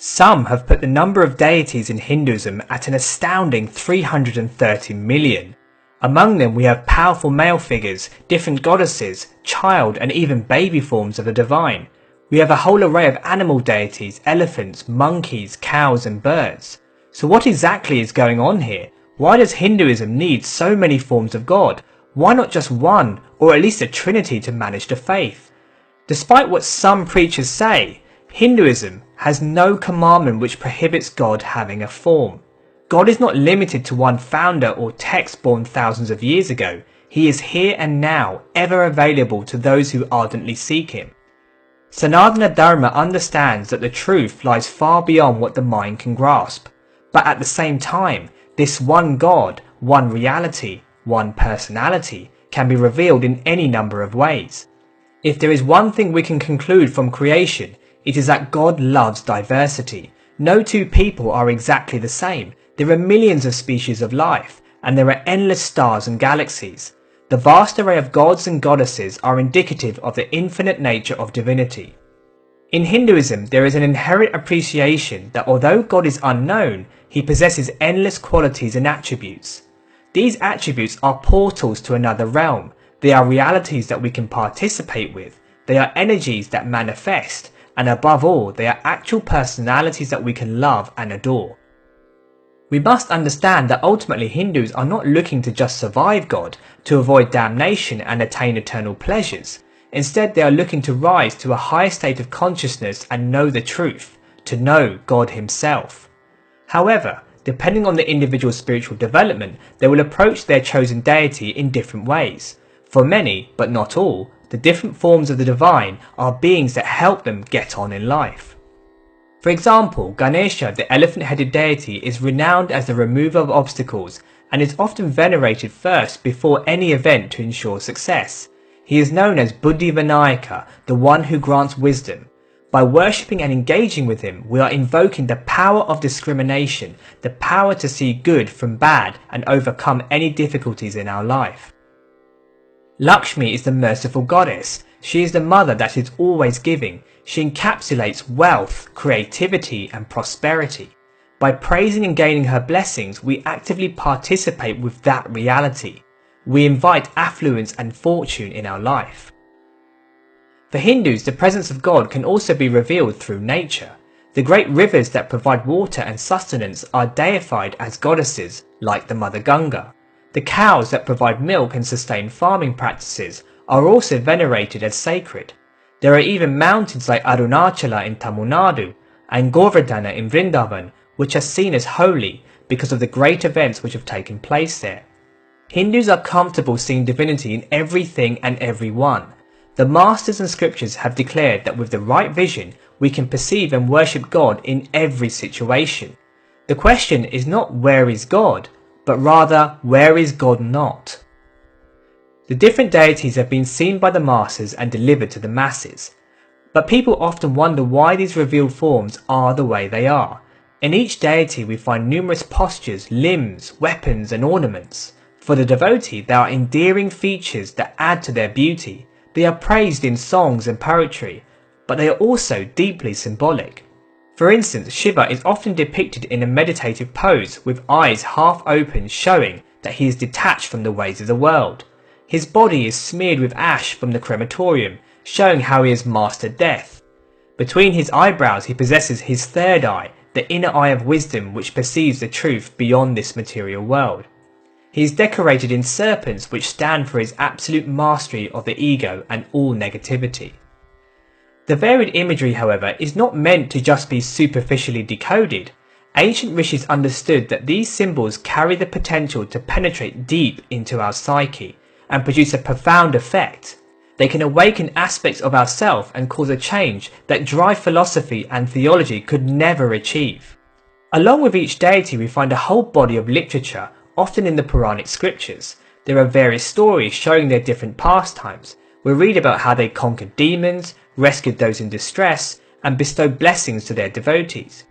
Some have put the number of deities in Hinduism at an astounding 330 million. Among them we have powerful male figures, different goddesses, child and even baby forms of the divine. We have a whole array of animal deities, elephants, monkeys, cows and birds. So what exactly is going on here? Why does Hinduism need so many forms of God? Why not just one, or at least a trinity to manage the faith? Despite what some preachers say, Hinduism has no commandment which prohibits God having a form. God is not limited to one founder or text born thousands of years ago. He is here and now, ever available to those who ardently seek him. Sanatana Dharma understands that the truth lies far beyond what the mind can grasp. But at the same time, this one God, one reality, one personality can be revealed in any number of ways. If there is one thing we can conclude from creation, it is that God loves diversity. No two people are exactly the same. There are millions of species of life, and there are endless stars and galaxies. The vast array of gods and goddesses are indicative of the infinite nature of divinity. In Hinduism, there is an inherent appreciation that although God is unknown, he possesses endless qualities and attributes. These attributes are portals to another realm. They are realities that we can participate with. They are energies that manifest. And above all, they are actual personalities that we can love and adore. We must understand that ultimately Hindus are not looking to just survive God, to avoid damnation and attain eternal pleasures. Instead, they are looking to rise to a higher state of consciousness and know the truth, to know God himself. However, depending on the individual's spiritual development, they will approach their chosen deity in different ways. For many, but not all, the different forms of the divine are beings that help them get on in life. For example, Ganesha, the elephant-headed deity, is renowned as the remover of obstacles and is often venerated first before any event to ensure success. He is known as Buddhi Vinayaka, the one who grants wisdom. By worshipping and engaging with him, we are invoking the power of discrimination, the power to see good from bad and overcome any difficulties in our life. Lakshmi is the merciful goddess. She is the mother that is always giving. She encapsulates wealth, creativity and prosperity. By praising and gaining her blessings, we actively participate with that reality. We invite affluence and fortune in our life. For Hindus, the presence of God can also be revealed through nature. The great rivers that provide water and sustenance are deified as goddesses, like the Mother Ganga. The cows that provide milk and sustain farming practices are also venerated as sacred. There are even mountains like Arunachala in Tamil Nadu and Govardhana in Vrindavan which are seen as holy because of the great events which have taken place there. Hindus are comfortable seeing divinity in everything and everyone. The masters and scriptures have declared that with the right vision we can perceive and worship God in every situation. The question is not where is God, but rather where is God not? The different deities have been seen by the masses and delivered to the masses. But people often wonder why these revealed forms are the way they are. In each deity we find numerous postures, limbs, weapons and ornaments. For the devotee there are endearing features that add to their beauty. They are praised in songs and poetry, but they are also deeply symbolic. For instance, Shiva is often depicted in a meditative pose with eyes half open, showing that he is detached from the ways of the world. His body is smeared with ash from the crematorium, showing how he has mastered death. Between his eyebrows he possesses his third eye, the inner eye of wisdom which perceives the truth beyond this material world. He is decorated in serpents which stand for his absolute mastery of the ego and all negativity. The varied imagery, however, is not meant to just be superficially decoded. Ancient rishis understood that these symbols carry the potential to penetrate deep into our psyche and produce a profound effect. They can awaken aspects of ourself and cause a change that dry philosophy and theology could never achieve. Along with each deity we find a whole body of literature, often in the Puranic scriptures. There are various stories showing their different pastimes. We read about how they conquered demons, rescued those in distress, and bestowed blessings to their devotees.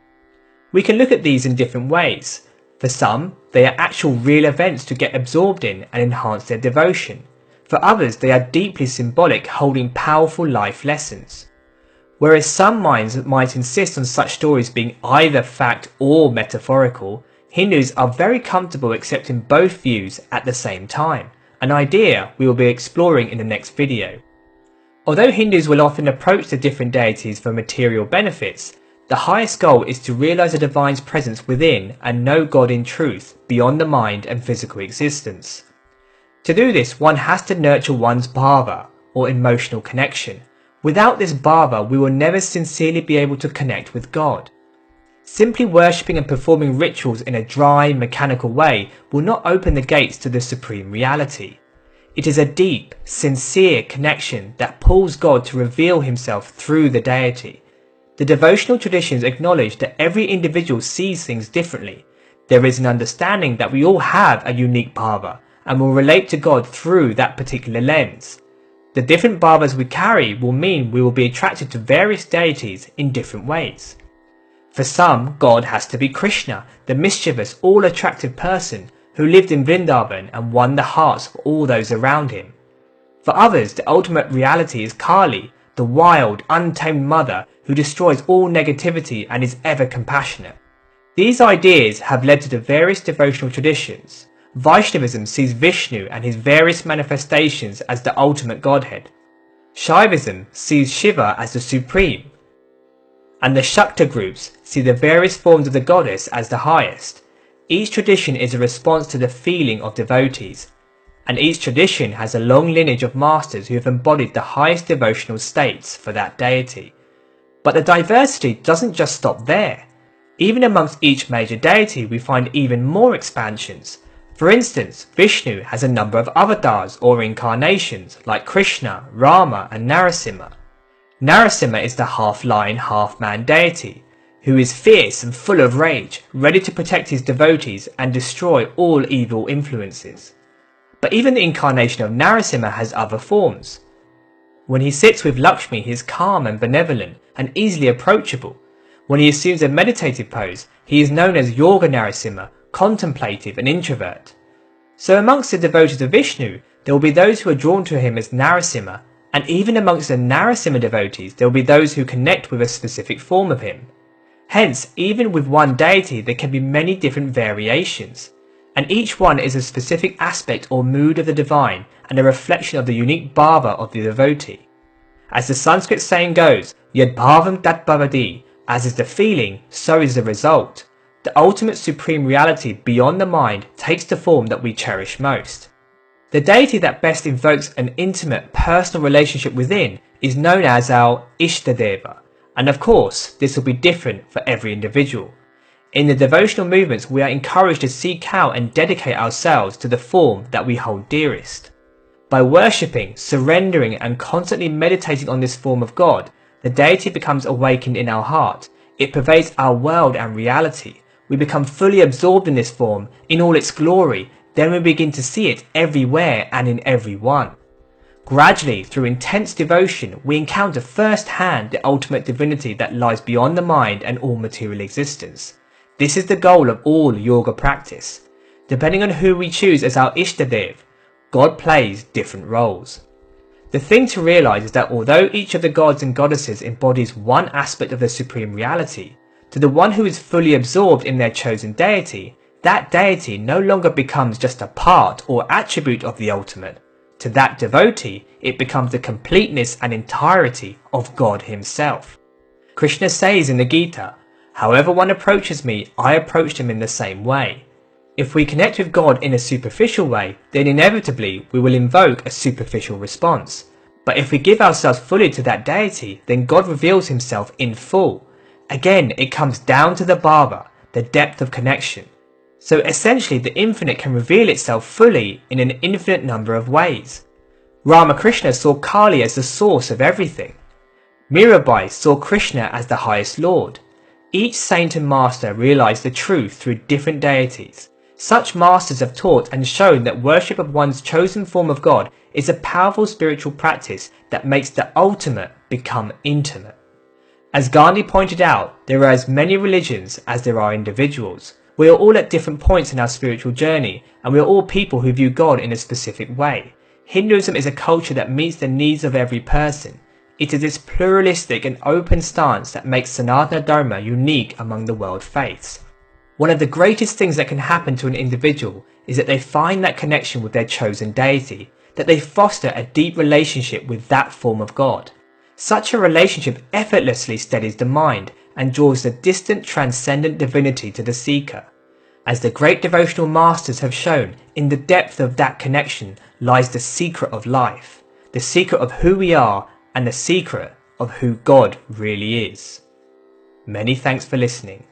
We can look at these in different ways. For some, they are actual real events to get absorbed in and enhance their devotion. For others, they are deeply symbolic, holding powerful life lessons. Whereas some minds might insist on such stories being either fact or metaphorical, Hindus are very comfortable accepting both views at the same time, an idea we will be exploring in the next video. Although Hindus will often approach the different deities for material benefits, the highest goal is to realize the divine's presence within and know God in truth, beyond the mind and physical existence. To do this, one has to nurture one's bhava, or emotional connection. Without this bhava, we will never sincerely be able to connect with God. Simply worshipping and performing rituals in a dry, mechanical way will not open the gates to the supreme reality. It is a deep, sincere connection that pulls God to reveal himself through the deity. The devotional traditions acknowledge that every individual sees things differently. There is an understanding that we all have a unique bhava and will relate to God through that particular lens. The different bhavas we carry will mean we will be attracted to various deities in different ways. For some, God has to be Krishna, the mischievous, all-attractive person who lived in Vrindavan and won the hearts of all those around him. For others, the ultimate reality is Kali, the wild, untamed mother who destroys all negativity and is ever compassionate. These ideas have led to the various devotional traditions. Vaishnavism sees Vishnu and his various manifestations as the ultimate godhead. Shaivism sees Shiva as the supreme. And the Shakta groups see the various forms of the goddess as the highest. Each tradition is a response to the feeling of devotees, and each tradition has a long lineage of masters who have embodied the highest devotional states for that deity. But the diversity doesn't just stop there. Even amongst each major deity we find even more expansions. For instance, Vishnu has a number of avatars or incarnations like Krishna, Rama and Narasimha. Narasimha is the half-lion, half-man deity, who is fierce and full of rage, ready to protect his devotees and destroy all evil influences. But even the incarnation of Narasimha has other forms. When he sits with Lakshmi, he is calm and benevolent and easily approachable. When he assumes a meditative pose, he is known as Yoga Narasimha, contemplative and introvert. So amongst the devotees of Vishnu, there will be those who are drawn to him as Narasimha, and even amongst the Narasimha devotees there will be those who connect with a specific form of him. Hence, even with one deity there can be many different variations, and each one is a specific aspect or mood of the divine and a reflection of the unique bhava of the devotee. As the Sanskrit saying goes, Yad bhavam tat bhavati, as is the feeling, so is the result. The ultimate supreme reality beyond the mind takes the form that we cherish most. The deity that best invokes an intimate, personal relationship within is known as our Ishtadeva, and of course, this will be different for every individual. In the devotional movements, we are encouraged to seek out and dedicate ourselves to the form that we hold dearest. By worshipping, surrendering and constantly meditating on this form of God, the deity becomes awakened in our heart. It pervades our world and reality. We become fully absorbed in this form, in all its glory. Then we begin to see it everywhere and in everyone. Gradually, through intense devotion, we encounter firsthand the ultimate divinity that lies beyond the mind and all material existence. This is the goal of all yoga practice. Depending on who we choose as our Ishtadev, God plays different roles. The thing to realize is that although each of the gods and goddesses embodies one aspect of the supreme reality, to the one who is fully absorbed in their chosen deity, that deity no longer becomes just a part or attribute of the ultimate. To that devotee, it becomes the completeness and entirety of God himself. Krishna says in the Gita, "However one approaches me, I approached him in the same way." If we connect with God in a superficial way, then inevitably we will invoke a superficial response. But if we give ourselves fully to that deity, then God reveals himself in full. Again, it comes down to the bhava, the depth of connection. So essentially the infinite can reveal itself fully in an infinite number of ways. Ramakrishna saw Kali as the source of everything. Mirabai saw Krishna as the highest lord. Each saint and master realized the truth through different deities. Such masters have taught and shown that worship of one's chosen form of God is a powerful spiritual practice that makes the ultimate become intimate. As Gandhi pointed out, there are as many religions as there are individuals. We are all at different points in our spiritual journey, and we are all people who view God in a specific way. Hinduism is a culture that meets the needs of every person. It is this pluralistic and open stance that makes Sanatana Dharma unique among the world faiths. One of the greatest things that can happen to an individual is that they find that connection with their chosen deity, that they foster a deep relationship with that form of God. Such a relationship effortlessly steadies the mind and draws the distant transcendent divinity to the seeker. As the great devotional masters have shown, in the depth of that connection lies the secret of life, the secret of who we are and the secret of who God really is. Many thanks for listening.